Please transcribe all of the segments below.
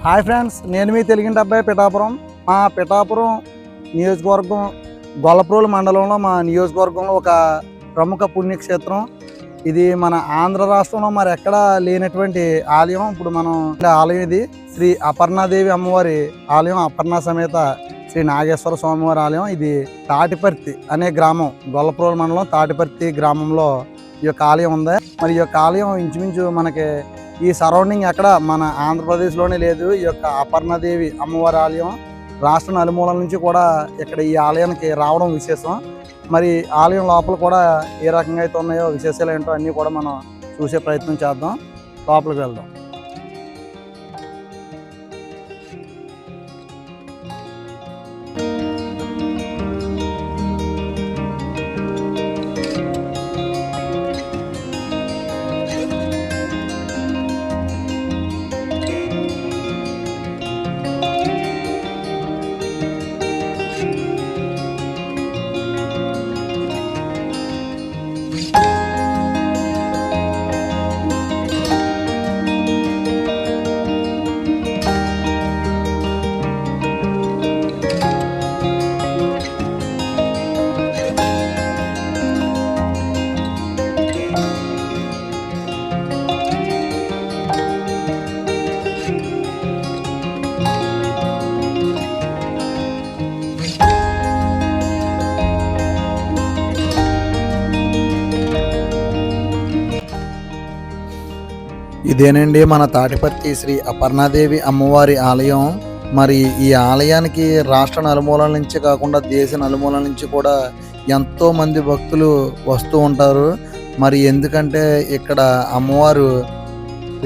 Hi friends, నేను మీ తెలుగింటి అబ్బాయి పిఠాపురం. మా పిఠాపురం నియోజకవర్గం గొల్లప్రోలు మండలంలో మా నియోజకవర్గంలో ఒక ప్రముఖ పుణ్యక్షేత్రం. ఇది మన ఆంధ్ర రాష్ట్రంలో మరి ఎక్కడ లేనటువంటి ఆలయం. ఇప్పుడు మనం ఆలయం ఇది శ్రీ అపర్ణాదేవి అమ్మవారి ఆలయం, అపర్ణ సమేత శ్రీ నాగేశ్వర స్వామివారి ఆలయం. ఇది తాటిపర్తి అనే గ్రామం, గొల్లప్రోలు మండలం తాటిపర్తి గ్రామంలో ఈ యొక్క ఆలయం ఉంది. మరి ఈ యొక్క ఆలయం ఇంచుమించు మనకి ఈ సరౌండింగ్ ఎక్కడ మన ఆంధ్రప్రదేశ్లోనే లేదు. ఈ యొక్క అపర్ణాదేవి అమ్మవారి ఆలయం రాష్ట్ర నలుమూలల నుంచి కూడా ఇక్కడ ఈ ఆలయానికి రావడం విశేషం. మరి ఆలయం లోపల కూడా ఏ రకంగా అయితే ఉన్నాయో విశేషాలు ఏంటో అన్నీ కూడా మనం చూసే ప్రయత్నం చేద్దాం. లోపలికి వెళ్దాం. ఇదేనండి మన తాటిపర్తి శ్రీ అపర్ణాదేవి అమ్మవారి ఆలయం. మరి ఈ ఆలయానికి రాష్ట్ర నలుమూలల నుంచి కాకుండా దేశ నలుమూలల నుంచి కూడా ఎంతో మంది భక్తులు వస్తూ ఉంటారు. మరి ఎందుకంటే ఇక్కడ అమ్మవారు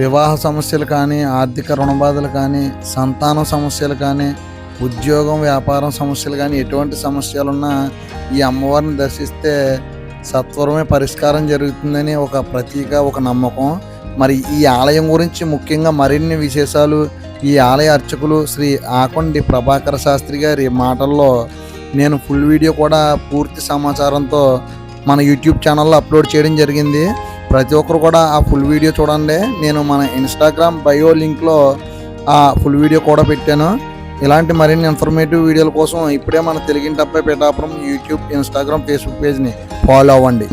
వివాహ సమస్యలు కానీ, ఆర్థిక రుణబాధలు కానీ, సంతానం సమస్యలు కానీ, ఉద్యోగం వ్యాపారం సమస్యలు కానీ, ఎటువంటి సమస్యలున్నా ఈ అమ్మవారిని దర్శిస్తే సత్వరమే పరిష్కారం జరుగుతుందని ఒక ప్రతీక, ఒక నమ్మకం. మరి ఈ ఆలయం గురించి ముఖ్యంగా మరిన్ని విశేషాలు ఈ ఆలయ అర్చకులు శ్రీ ఆకొండి ప్రభాకర శాస్త్రి గారి మాటల్లో నేను ఫుల్ వీడియో కూడా పూర్తి సమాచారంతో మన యూట్యూబ్ ఛానల్లో అప్లోడ్ చేయడం జరిగింది. ప్రతి ఒక్కరు కూడా ఆ ఫుల్ వీడియో చూడండి. నేను మన ఇన్స్టాగ్రామ్ బయో లింక్లో ఆ ఫుల్ వీడియో కూడా పెట్టాను. ఇలాంటి మరిన్ని ఇన్ఫర్మేటివ్ వీడియోల కోసం ఇప్పుడే మన తెలుగింటి అబ్బాయి పిఠాపురం యూట్యూబ్, ఇన్స్టాగ్రామ్, ఫేస్బుక్ పేజ్ని ఫాలో అవ్వండి.